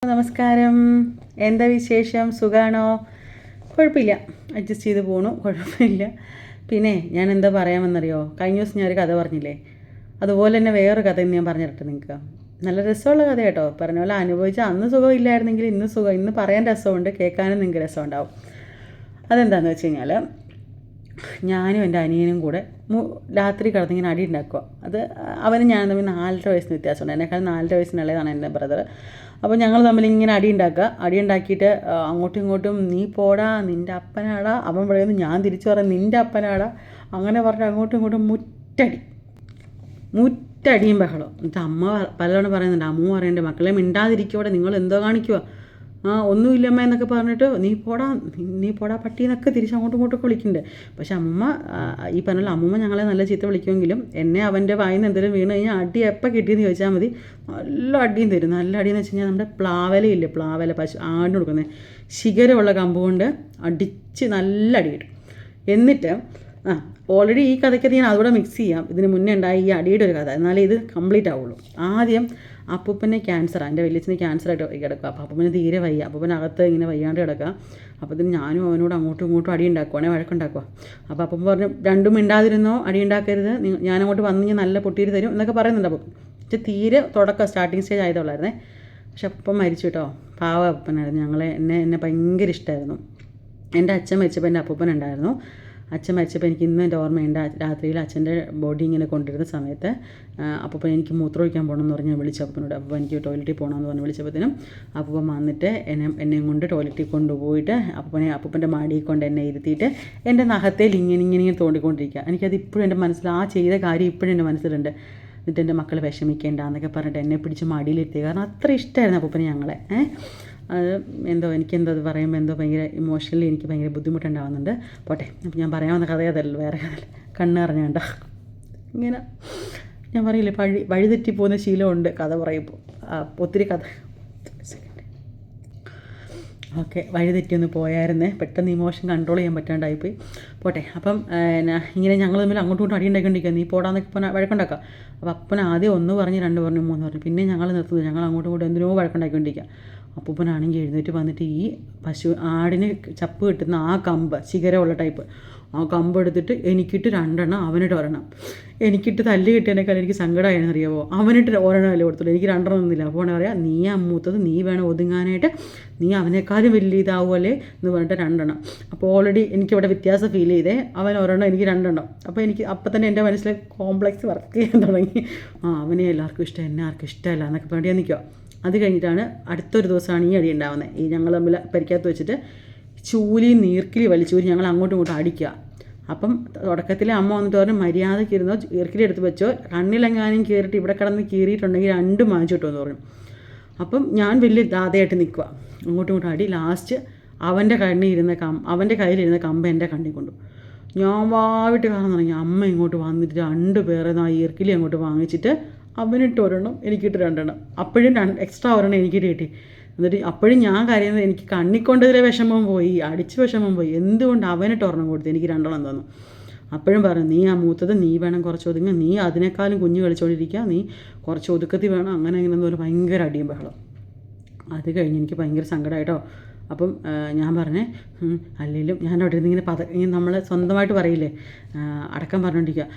നമസ്കാരം. എന്താ വിശേഷം? സുഖാണോ? കുഴപ്പമില്ല, അഡ്ജസ്റ്റ് ചെയ്ത് പോണു, കുഴപ്പമില്ല. പിന്നെ ഞാൻ എന്താ പറയാമെന്നറിയോ, കഴിഞ്ഞ ദിവസം ഞാനൊരു കഥ പറഞ്ഞില്ലേ, അതുപോലെ തന്നെ വേറൊരു കഥ ഞാൻ പറഞ്ഞു തരട്ടെ നിങ്ങൾക്ക്. നല്ല രസമുള്ള കഥ കേട്ടോ. പറഞ്ഞ പോലെ അനുഭവിച്ചാൽ അന്ന് സുഖം ഇല്ലായിരുന്നെങ്കിൽ ഇന്ന് സുഖം, ഇന്ന് പറയാൻ രസമുണ്ട്, കേൾക്കാനും നിങ്ങൾക്ക് രസമുണ്ടാവും. അതെന്താണെന്ന് വെച്ച് കഴിഞ്ഞാൽ, ഞാനും എൻ്റെ അനിയനും കൂടെ രാത്രി കിടന്നിങ്ങനെ അടി ഉണ്ടാക്കുക. അത് അവനും ഞാനും തമ്മിൽ 4.5 വയസ്സിന് വ്യത്യാസമുണ്ട്. എന്നെക്കാൾ 4.5 വയസ്സിനുള്ളതാണ് എൻ്റെ ബ്രദർ. അപ്പോൾ ഞങ്ങൾ തമ്മിൽ ഇങ്ങനെ അടി ഉണ്ടാക്കുക. അടി ഉണ്ടാക്കിയിട്ട് അങ്ങോട്ടും ഇങ്ങോട്ടും നീ പോടാ, നിൻ്റെ അപ്പനാടാ, അവൻ പറയുന്നത്, ഞാൻ തിരിച്ചു പറയാം നിൻ്റെ അപ്പനാടാ, അങ്ങനെ പറഞ്ഞിട്ട് അങ്ങോട്ടും ഇങ്ങോട്ടും മുറ്റടിയും ബഹളം. എന്നിട്ട് അമ്മ പലതവണ പറയുന്നുണ്ട്, അമ്മ പറയണ്ടേ, മക്കളെ മിണ്ടാതിരിക്കോടെ, നിങ്ങൾ എന്തോ കാണിക്കുക, ഒന്നുമില്ലമ്മ എന്നൊക്കെ പറഞ്ഞിട്ട് നീ പോടാ പട്ടി എന്നൊക്കെ തിരിച്ച് അങ്ങോട്ടും ഇങ്ങോട്ടൊക്കെ വിളിക്കുന്നുണ്ട്. പക്ഷെ അമ്മ ഈ പറഞ്ഞ അമ്മൂമ്മ ഞങ്ങളെ നല്ല ചീത്ത വിളിക്കുമെങ്കിലും എന്നെ അവൻ്റെ വായിൽ നിന്ന് എന്തെങ്കിലും വീണ് കഴിഞ്ഞാൽ അടി എപ്പോൾ കിട്ടിയെന്ന് ചോദിച്ചാൽ മതി, നല്ല അടിയും തരും. നല്ല അടിയെന്ന് വെച്ച് കഴിഞ്ഞാൽ നമ്മുടെ പ്ലാവലയില്ലേ, പ്ലാവല പശു ആടിന് കൊടുക്കുന്നത്, ശിഖരമുള്ള കമ്പ് കൊണ്ട് അടിച്ച് നല്ല അടി കിട്ടും. എന്നിട്ട് ഓൾറെഡി ഈ കഥയ്ക്കത് ഞാൻ അതുകൂടെ മിക്സ് ചെയ്യാം, ഇതിന് മുന്നേ ഉണ്ടായ ഈ അടിയുടെ ഒരു കഥ, എന്നാലേ ഇത് കംപ്ലീറ്റ് ആവുള്ളൂ. ആദ്യം അപ്പൂപ്പനെ ക്യാൻസറാണ്, എൻ്റെ വലിയച്ഛന് ക്യാൻസറായിട്ട് കിടക്കുക. അപ്പോൾ അപ്പൂപ്പന് തീരെ വയ്യ, അപ്പൂപ്പനകത്ത് ഇങ്ങനെ വയ്യാണ്ട് കിടക്കുക. അപ്പോൾ ഇതിന് ഞാനും അവനോട് അങ്ങോട്ടും ഇങ്ങോട്ടും അടി ഉണ്ടാക്കുവാണെങ്കിൽ വഴക്കുണ്ടാക്കുക. അപ്പോൾ അപ്പം പറഞ്ഞു, രണ്ടും മിണ്ടാതിരുന്നോ, അടി ഉണ്ടാക്കരുത്, ഞാനങ്ങോട്ട് വന്ന് ഞാൻ നല്ല പൊട്ടിയിട്ട് തരും എന്നൊക്കെ പറയുന്നുണ്ട്. അപ്പം പക്ഷേ തീരെ തുടക്കം സ്റ്റാർട്ടിങ് സ്റ്റേജ് ആയതുള്ളായിരുന്നേ. പക്ഷെ അപ്പം മരിച്ചു കേട്ടോ, പാവ അപ്പനായിരുന്നു. എന്നെ ഭയങ്കര ഇഷ്ടമായിരുന്നു. എൻ്റെ അച്ഛൻ മരിച്ചപ്പോൾ എൻ്റെ അപ്പൂപ്പനുണ്ടായിരുന്നു. അച്ഛൻ മരിച്ചപ്പോൾ എനിക്ക് ഇന്നും എൻ്റെ ഓർമ്മയുണ്ട്. രാത്രിയിൽ അച്ഛൻ്റെ ബോഡി ഇങ്ങനെ കൊണ്ടിരുന്ന സമയത്ത് അപ്പോൾ എനിക്ക് മൂത്രമൊഴിക്കാൻ പോകണമെന്ന് പറഞ്ഞ് വിളിച്ചു അപ്പനോട്. അപ്പോൾ എനിക്ക് ടോയ്ലറ്റിൽ പോകണമെന്ന് പറഞ്ഞ് വിളിച്ചപ്പോഴത്തേനും അപ്പം വന്നിട്ട് എന്നെയും കൊണ്ട് ടോയ്ലറ്റിൽ കൊണ്ടുപോയിട്ട് അപ്പൂപ്പൻ്റെ മടിയിൽ കൊണ്ട് എന്നെ ഇരുത്തിയിട്ട് എൻ്റെ നഖത്തേൽ ഇങ്ങനെ തോണ്ടിക്കൊണ്ടിരിക്കുക. എനിക്കത് ഇപ്പോഴും എൻ്റെ മനസ്സിൽ, ആ ചെയ്ത കാര്യം ഇപ്പോഴും എൻ്റെ മനസ്സിലുണ്ട്. എന്നിട്ട് എൻ്റെ മക്കൾ വിഷമിക്കേണ്ട എന്നൊക്കെ പറഞ്ഞിട്ട് എന്നെ പിടിച്ച് മടിയിലിരുത്തി. കാരണം അത്ര ഇഷ്ടമായിരുന്നു അപ്പൂപ്പനെ ഞങ്ങളെ. അത് എനിക്കെന്തോ അത് പറയുമ്പോൾ ഭയങ്കര ഇമോഷണലി എനിക്ക് ഭയങ്കര ബുദ്ധിമുട്ടുണ്ടാകുന്നുണ്ട്. പോട്ടെ, അപ്പം ഞാൻ പറയാവുന്ന കഥ അതല്ല, വേറെ കഥ. കണ്ണ് അറിഞ്ഞാണ്ട ഇങ്ങനെ ഞാൻ പറയില്ലേ, വഴിതെറ്റി പോകുന്ന ശീലമുണ്ട് കഥ പറയുമ്പോൾ. ഒത്തിരി കഥ ഓക്കെ, വഴിതെറ്റിയൊന്ന് പോയായിരുന്നേ, പെട്ടെന്ന് ഇമോഷൻ കൺട്രോൾ ചെയ്യാൻ പറ്റാണ്ടായിപ്പോയി. പോട്ടെ. അപ്പം ഇങ്ങനെ ഞങ്ങൾ തമ്മിൽ അങ്ങോട്ടും ഇങ്ങോട്ടും അടി ഉണ്ടാക്കിക്കൊണ്ടിരിക്കുക. നീ പോടാന്നൊക്കെ പറഞ്ഞാൽ വഴക്കുണ്ടാക്കുക. അപ്പോൾ അപ്പൻ ആദ്യം 1 പറഞ്ഞ് 2 പറഞ്ഞു 3 പറഞ്ഞു, പിന്നെ ഞങ്ങൾ നിർത്തുന്നത്, ഞങ്ങൾ അങ്ങോട്ടും ഇങ്ങോട്ടും എന്തിനോ വഴക്കുണ്ടാക്കിക്കൊണ്ടിരിക്കുക. അപ്പൂപ്പനാണെങ്കിൽ എഴുന്നേറ്റ് വന്നിട്ട് ഈ ആടിന് ചപ്പ് കിട്ടുന്ന ആ കമ്പ്, ശിഖരമുള്ള ടൈപ്പ്, ആ കമ്പ് എടുത്തിട്ട് എനിക്കിട്ട് 2 എണ്ണം, അവനിട്ട് 1 എണ്ണം. എനിക്കിട്ട് തല്ല് കിട്ടിയതിനേക്കാൾ എനിക്ക് സങ്കടമായെന്ന് അറിയാമോ. അവനിട്ട് 1 എണ്ണം അല്ലേ കൊടുത്തുള്ളൂ, എനിക്ക് 2 എണ്ണം ഒന്നുമില്ല. അപ്പോൾ പറയാം, നീ മൂത്തത്, നീ വേണം ഒതുങ്ങാനായിട്ട്, നീ അവനേക്കാളും വലിയ ഇതാവുമല്ലേ എന്ന് പറഞ്ഞിട്ട് 2 എണ്ണം. അപ്പോൾ ഓൾറെഡി എനിക്കിവിടെ വ്യത്യാസം ഫീൽ ചെയ്തേ, അവൻ 1 എണ്ണം, എനിക്ക് 2 എണ്ണം. അപ്പോൾ എനിക്ക് അപ്പം തന്നെ എൻ്റെ മനസ്സിൽ കോംപ്ലക്സ് വർക്ക് ചെയ്യാൻ തുടങ്ങി. അവനെ എല്ലാവർക്കും ഇഷ്ടം, എന്നെ ആർക്കും ഇഷ്ടമല്ല എന്നൊക്കെ പറഞ്ഞാൽ നിൽക്കുക. അത് കഴിഞ്ഞിട്ടാണ് അടുത്തൊരു ദിവസമാണ് ഈ അടി ഉണ്ടാവുന്നത്. ഈ ഞങ്ങൾ തമ്മിൽ പരിക്കകത്ത് വെച്ചിട്ട് നീർക്കിലി വലിച്ചൂരി ഞങ്ങൾ അങ്ങോട്ടും ഇങ്ങോട്ടും അടിക്കുക. അപ്പം തുടക്കത്തിൽ അമ്മ വന്നിട്ട് പറഞ്ഞു, മര്യാദയ്ക്ക് ഇരുന്നോ, ഈർക്കിലി എടുത്ത് വെച്ചോ, കണ്ണിലെങ്ങാനും കയറിയിട്ട് ഇവിടെ കിടന്ന് കീറിയിട്ടുണ്ടെങ്കിൽ 2 വാങ്ങിച്ചു കിട്ടുമെന്ന് പറഞ്ഞു. അപ്പം ഞാൻ വലിയ ദാതയായിട്ട് നിൽക്കുക, അങ്ങോട്ടും ഇങ്ങോട്ടും അടി. ലാസ്റ്റ് അവൻ്റെ കയ്യിലിരുന്ന കമ്പ് എൻ്റെ കണ്ണിൽ കൊണ്ടു. ഞാൻ വാവിട്ട് കാണാൻ തുടങ്ങി. അമ്മ ഇങ്ങോട്ട് വന്നിട്ട് 2 പേരെ ഈർക്കിലി അങ്ങോട്ട് വാങ്ങിച്ചിട്ട് അവനിട്ട് 1 എണ്ണം, എനിക്കിട്ട് 2 എണ്ണം. അപ്പോഴും എക്സ്ട്രാ 1 എണ്ണം എനിക്കിട്ട് കിട്ടി. എന്നിട്ട് അപ്പോഴും ഞാൻ കരയുന്നത്, എനിക്ക് കണ്ണിക്കൊണ്ടതിലെ വിഷമം പോയി, അടിച്ച് വിഷമം പോയി. എന്തുകൊണ്ട് അവനിട്ട് 1 എണ്ണം കൊടുത്തു, എനിക്ക് 2 എണ്ണം തന്നു. അപ്പോഴും പറഞ്ഞു, നീ മൂത്തത്, നീ വേണം കുറച്ച് ഒതുങ്ങുക, നീ അതിനേക്കാളും കുഞ്ഞ് കളിച്ചുകൊണ്ടിരിക്കുക, നീ കുറച്ച് ഒതുക്കത്തിൽ വേണം, അങ്ങനെ ഒരു ഭയങ്കര അടിയും ബഹളം. അത് കഴിഞ്ഞ് എനിക്ക് ഭയങ്കര സങ്കടമായിട്ടോ. അപ്പം ഞാൻ പറഞ്ഞേ, അല്ലെങ്കിലും ഞാൻ അവിടെ ഇരുന്ന് ഇങ്ങനെ നമ്മൾ സ്വന്തമായിട്ട് പറയില്ലേ, അടക്കം പറഞ്ഞുകൊണ്ടിരിക്കുക,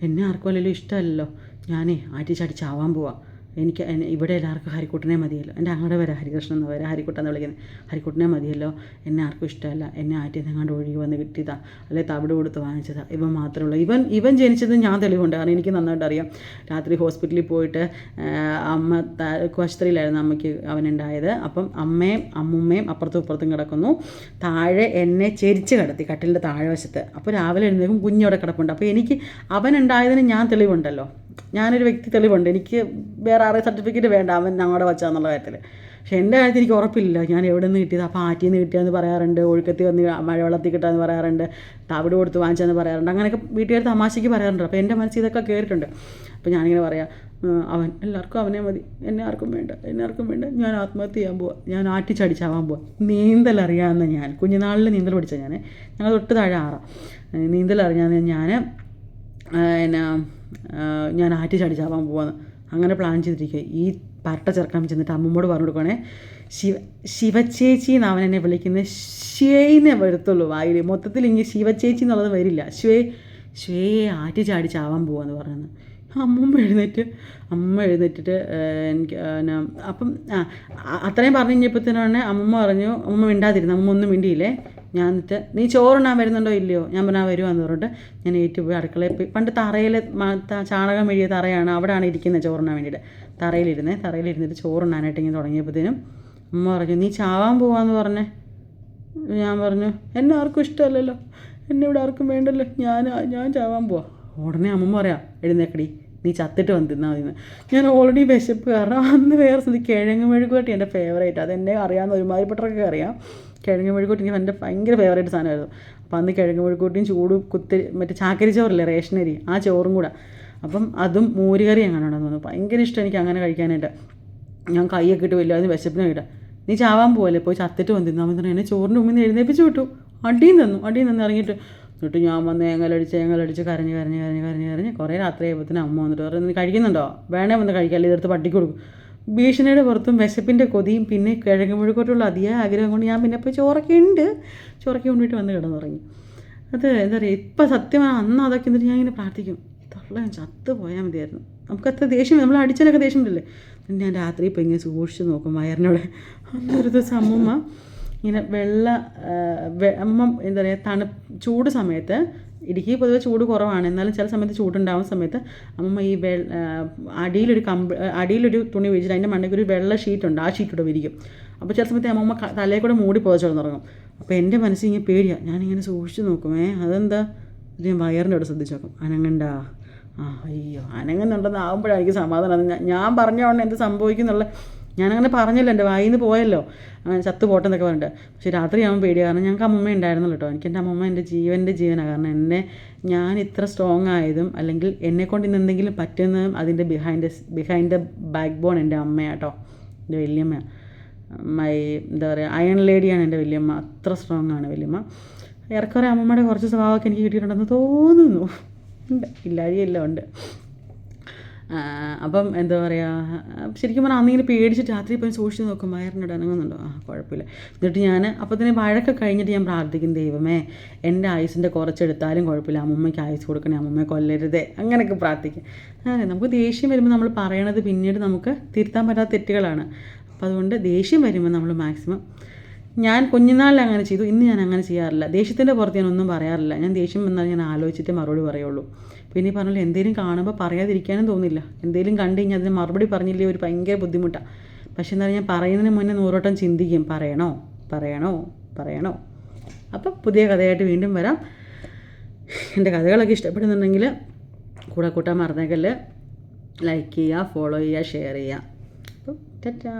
എന്നെ ആർക്കും അല്ലെങ്കിലും ഇഷ്ടമല്ലല്ലോ, ഞാനേ ആറ്റിച്ചാടി ചാവാൻ പോവാം, ഇവിടെ എല്ലാവർക്കും ഹരിക്കുട്ടനെ മതിയല്ലോ, എൻ്റെ അങ്ങോട്ട് വരാം, ഹരികൃഷ്ണൻ എന്ന് വരാം, ഹരിക്കുട്ടെന്ന് വിളിക്കുന്നത്, ഹരിക്കുട്ടനെ മതിയല്ലോ, എന്നെ ആർക്കും ഇഷ്ടമല്ല, എന്നെ ആറ്റിൽ നിന്നങ്ങാണ്ട് ഒഴുകി വന്ന് കിട്ടിയതാ, അല്ലെ തവിട് കൊടുത്ത് വാങ്ങിച്ചതാ, ഇവൻ മാത്രമേ ഉള്ളൂ. ഇവൻ ജനിച്ചത് ഞാൻ തെളിവുണ്ട്, കാരണം എനിക്ക് നന്നായിട്ട് അറിയാം. രാത്രി ഹോസ്പിറ്റലിൽ പോയിട്ട് അമ്മ ആശുപത്രിയിലായിരുന്നു അമ്മയ്ക്ക് അവനുണ്ടായത്. അപ്പം അമ്മുമ്മയും അപ്പുറത്തും ഇപ്പുറത്തും കിടക്കുന്നു, താഴെ എന്നെ ചെരിച്ച് കിടത്തി കട്ടിലിൻ്റെ താഴെ വശത്ത്. അപ്പോൾ രാവിലെ എഴുന്നേക്കും കുഞ്ഞവിടെ കിടപ്പുണ്ട്. അപ്പോൾ എനിക്ക് അവനുണ്ടായതിന് ഞാൻ തെളിവുണ്ടല്ലോ, ഞാനൊരു വ്യക്തി തെളിവുണ്ട്, എനിക്ക് വേറെ ആരുടെ സർട്ടിഫിക്കറ്റ് വേണ്ട അവൻ ഞങ്ങളുടെ വച്ചാന്നുള്ള കാര്യത്തിൽ. പക്ഷേ എൻ്റെ കാര്യത്തിൽ എനിക്ക് ഉറപ്പില്ല ഞാൻ എവിടെ നിന്ന് കിട്ടിയത്. അപ്പോൾ ആറ്റിൽ നിന്ന് കിട്ടിയെന്ന് പറയാറുണ്ട്, ഒഴുക്കത്തിൽ വന്ന് മഴവെള്ളത്തിൽ കിട്ടാമെന്ന് പറയാറുണ്ട്, തവിട് കൊടുത്ത് വാങ്ങിച്ചതെന്ന് പറയാറുണ്ട്, അങ്ങനെയൊക്കെ വീട്ടുകാർ തമാശയ്ക്ക് പറയാറുണ്ട്. അപ്പോൾ എൻ്റെ മനസ്സിൽ ഇതൊക്കെ കയറിയിട്ടുണ്ട്. അപ്പോൾ ഞാനിങ്ങനെ പറയാം, അവൻ എല്ലാവർക്കും അവനെ മതി, എന്നെ ആർക്കും വേണ്ട, ഞാൻ ആത്മഹത്യ ചെയ്യാൻ പോവാം, ഞാൻ ആറ്റിച്ചടിച്ചാവാൻ പോവാം. നീന്തൽ അറിയാമെന്ന് ഞാൻ കുഞ്ഞുനാളിൽ നീന്തൽ പഠിച്ച ഞങ്ങൾ തൊട്ട് താഴെ 6 നീന്തൽ അറിയാമെന്ന് ഞാൻ ആറ്റിച്ചടിച്ചാവാൻ പോവാന്ന് അങ്ങനെ പ്ലാൻ ചെയ്തിരിക്കുക. ഈ പരട്ട ചെറുക്കാൻ ചെന്നിട്ട് അമ്മമ്മോട് പറഞ്ഞു കൊടുക്കണേ, ശിവചേച്ചി എന്ന് അവൻ എന്നെ വിളിക്കുന്നത്, ശ്വേന്നേ വരത്തുള്ളൂ വായിൽ, മൊത്തത്തിൽ ഇങ്ങനെ ശിവചേച്ചി എന്നുള്ളത് വരില്ല, ശ്വേയെ ആറ്റി ചാടി ചാവാൻ പോവാന്ന് പറഞ്ഞത്. അമ്മമ്മ എഴുന്നേറ്റിട്ട് എനിക്ക് അപ്പം അത്രയും പറഞ്ഞു കഴിഞ്ഞപ്പോഴത്തേനാണ് അമ്മമ്മ പറഞ്ഞു, അമ്മമ്മ മിണ്ടാതിരുന്നു, അമ്മമ്മ ഒന്നും മിണ്ടിയില്ലേ. ഞാൻ എന്നിട്ട് നീ ചോറുണ്ണാൻ വരുന്നുണ്ടോ ഇല്ലയോ, ഞാൻ പറഞ്ഞാൽ വരുവാന്ന് പറഞ്ഞിട്ട് ഞാൻ ഏറ്റുപോയി അടുക്കളയിൽ പോയി. പണ്ട് തറയിൽ ചാണകം മെഴുകിയ തറയാണ്, അവിടെയാണ് ഇരിക്കുന്നത് ചോറുണ്ണാൻ വേണ്ടിയിട്ട്. തറയിലിരുന്നിട്ട് ചോറുണ്ണാനായിട്ട് ഇങ്ങനെ തുടങ്ങിയപ്പോഴത്തേനും അമ്മ പറഞ്ഞു, നീ ചാവാൻ പോവാന്ന് പറഞ്ഞേ. ഞാൻ പറഞ്ഞു, എന്നെ ആർക്കും ഇഷ്ടമല്ലല്ലോ, എന്നെ ഇവിടെ ആർക്കും വേണ്ടല്ലോ, ഞാൻ ചാവാൻ പോവാ. ഉടനെ അമ്മമ്മ പറയാം, എഴുന്നേക്കടി, നീ ചത്തിട്ട് വന്ന് തിന്നാൽ മതിയെന്ന്. ഞാൻ ഓൾറെഡി വിശപ്പ് കാരണം അന്ന് വേറെ സ്ഥിതി കിഴങ്ങ് മെഴുകുവരട്ടി എൻ്റെ ഫേവറേറ്റ്, അതെന്നെ അറിയാവുന്ന ഒരുമാതിരിപ്പെട്ടവർക്ക് അറിയാം. കിഴങ്ങ് മെഴുകുവരട്ടി എനിക്ക് എൻ്റെ ഭയങ്കര ഫേവറേറ്റ് സാധനമായിരുന്നു. അപ്പോൾ അന്ന് കിഴങ്ങ് മെഴുകുവരട്ടിയും ചൂട് മറ്റേ ചാക്കരി ചോറില്ലേ, റേഷനരി, ആ ചോറും കൂടെ, അപ്പം അതും മോരുകറി അങ്ങനെ ഉണ്ടെന്ന് തോന്നുന്നു. ഭയങ്കര ഇഷ്ടം എനിക്ക് അങ്ങനെ കഴിക്കാനായിട്ട്. ഞാൻ കൈയൊക്കെ ഇട്ട് വലിയ അതിന് വിശപ്പിന് ഇടാം. നീ ചാവാൻ പോവല്ലേ, പോയി ചത്തിട്ട് വന്ന് തിന്നാൽ മതി. എന്നെ ചോറിൻ്റെ മുമ്പിൽ നിന്ന് എഴുന്നേപ്പിച്ച് വിട്ടു. അടിയും തന്നു ഇറങ്ങിയിട്ട്. എന്നിട്ട് ഞാൻ വന്ന് ഏങ്ങലടിച്ച് കരഞ്ഞ് കുറേ രാത്രി ആയപ്പോഴത്തേന് അമ്മ വന്നിട്ട് പറഞ്ഞു, നീ കഴിക്കുന്നുണ്ടോ, വേണേ വന്ന് കഴിക്കാമല്ലോ, ഇതെടുത്ത് പട്ടിക്ക് കൊടുക്കും. ഭീഷണിയുടെ പുറത്തും വിശപ്പിൻ്റെ കൊതിയും പിന്നെ കിഴങ്ങ് മെഴുകുവരട്ടിയുള്ള അതിയായ ആഗ്രഹം കൊണ്ട് ഞാൻ പിന്നെ ഇപ്പോൾ ചോറൊക്കെ കൊണ്ടുപോയിട്ട് വന്ന് കിടന്നുറങ്ങി. അത് എന്താ പറയുക, ഇപ്പം സത്യമാണ്, അന്ന് അതൊക്കെ എന്നിട്ട് ഞാൻ ഇങ്ങനെ പ്രാർത്ഥിക്കും, ഞാൻ ചത്ത് പോയാൽ മതിയായിരുന്നു. നമുക്കത്ര ദേഷ്യം, നമ്മൾ അടിച്ചാലൊക്കെ ദേഷ്യമുണ്ടല്ലേ. ഞാൻ രാത്രി ഇപ്പോൾ ഇങ്ങനെ സൂക്ഷിച്ച് നോക്കും വയറിനോടെ. അന്നൊരു ദിവസം അമ്മമ്മ ഇങ്ങനെ അമ്മ എന്താ പറയുക, ചൂട് സമയത്ത്, ഇടുക്കി പൊതുവെ ചൂട് കുറവാണ്, എന്നാലും ചില സമയത്ത് ചൂടുണ്ടാവുന്ന സമയത്ത് അമ്മമ്മ ഈ അടിയിലൊരു തുണി വിരിച്ചിട്ട് അതിൻ്റെ മണ്ടയ്ക്ക് ഒരു വെള്ള ഷീറ്റുണ്ട്, ആ ഷീറ്റൂടെ വിരിക്കും. അപ്പോൾ ചില സമയത്ത് അമ്മമ്മ തലയിൽ കൂടെ മൂടി പുതച്ചോളന്നിറങ്ങും. അപ്പോൾ എൻ്റെ മനസ്സിൽ ഇങ്ങനെ പേടിയാണ്, ഞാനിങ്ങനെ സൂക്ഷിച്ച് നോക്കും, അതെന്താ ഞാൻ വയറിൻ്റെ അവിടെ ശ്രദ്ധിച്ച് നോക്കും, അനങ്ങണ്ട, അയ്യോ അനങ്ങുന്നുണ്ടെന്ന് ആകുമ്പോഴാണ് എനിക്ക് സമാധാനം. ഞാൻ പറഞ്ഞോണ്ട് എന്ത് സംഭവിക്കുന്നുള്ള, ഞാനങ്ങനെ പറഞ്ഞല്ലോ, എൻ്റെ വായിൽ നിന്ന് പോയല്ലോ, ചത്ത് പോട്ടെന്നൊക്കെ പറഞ്ഞിട്ട്. പക്ഷേ രാത്രി ആകുമ്പോൾ പേടിയാണ്, കാരണം ഞങ്ങൾക്ക് അമ്മമ്മ ഉണ്ടായിരുന്നല്ലോ കേട്ടോ. എനിക്ക് എൻ്റെ അമ്മമ്മ എൻ്റെ ജീവനാണ്. കാരണം ഞാൻ ഇത്ര സ്ട്രോങ് ആയതും അല്ലെങ്കിൽ എന്നെക്കൊണ്ട് ഇന്ന് എന്തെങ്കിലും പറ്റുന്നതും അതിൻ്റെ ബിഹൈൻഡ് ദ ബാക്ക് ബോൺ എൻ്റെ അമ്മയാട്ടോ, എൻ്റെ വല്യമ്മ. എന്താ പറയുക, അയൺ ലേഡിയാണ് എൻ്റെ വല്യമ്മ, അത്ര സ്ട്രോങ് ആണ് വല്യമ്മ. ഏറെക്കുറെ അമ്മമ്മയുടെ കുറച്ച് സ്വഭാവമൊക്കെ എനിക്ക് കിട്ടിയിട്ടുണ്ടെന്ന് തോന്നുന്നു, ഉണ്ട്, ഇല്ലാഴിയെല്ലാം ഉണ്ട്. അപ്പം എന്താ പറയുക, ശരിക്കും പറഞ്ഞാൽ അന്നിങ്ങനെ പേടിച്ചിട്ട് രാത്രി പോയി സൂക്ഷിച്ച് നോക്കും വയറിനോട് അനങ്ങുന്നുണ്ടോ, കുഴപ്പമില്ല. എന്നിട്ട് ഞാൻ അപ്പോൾ തന്നെ വഴക്കൊക്കെ കഴിഞ്ഞിട്ട് ഞാൻ പ്രാർത്ഥിക്കും, ദൈവമേ എൻ്റെ ആയുസിൻ്റെ കുറച്ചെടുത്താലും കുഴപ്പമില്ല, അമ്മമ്മയ്ക്ക് ആയുസ് കൊടുക്കണേ, അമ്മമ്മയെ കൊല്ലരുതേ, അങ്ങനെയൊക്കെ പ്രാർത്ഥിക്കും. നമുക്ക് ദേഷ്യം വരുമ്പോൾ നമ്മൾ പറയണത് പിന്നീട് നമുക്ക് തിരുത്താൻ പറ്റാത്ത തെറ്റുകളാണ്. അപ്പോൾ അതുകൊണ്ട് ദേഷ്യം വരുമ്പോൾ നമ്മൾ മാക്സിമം, ഞാൻ കുഞ്ഞുനാളിൽ അങ്ങനെ ചെയ്തു, ഇന്ന് ഞാൻ അങ്ങനെ ചെയ്യാറില്ല. ദേഷ്യത്തിൻ്റെ പുറത്ത് ഞാൻ ഒന്നും പറയാറില്ല. ഞാൻ ദേഷ്യം വന്നാൽ ഞാൻ ആലോചിച്ചിട്ട് മറുപടി പറയുള്ളൂ. പിന്നെ ഈ പറഞ്ഞാൽ എന്തെങ്കിലും കാണുമ്പോൾ പറയാതിരിക്കാനും തോന്നില്ല. എന്തെങ്കിലും കണ്ടു കഴിഞ്ഞാൽ അതിന് മറുപടി പറഞ്ഞില്ലേ ഒരു ഭയങ്കര ബുദ്ധിമുട്ടാണ്. പക്ഷേ എന്താ, ഞാൻ പറയുന്നതിന് മുന്നേ 100 വട്ടം ചിന്തിക്കും, പറയണോ. അപ്പം പുതിയ കഥയായിട്ട് വീണ്ടും വരാം. എൻ്റെ കഥകളൊക്കെ ഇഷ്ടപ്പെടുന്നുണ്ടെങ്കിൽ കൂടെ കൂട്ടാൻ മറന്നേക്കല്ല്, ലൈക്ക് ചെയ്യുക, ഫോളോ ചെയ്യുക, ഷെയർ ചെയ്യുക. അപ്പം ടാറ്റാ.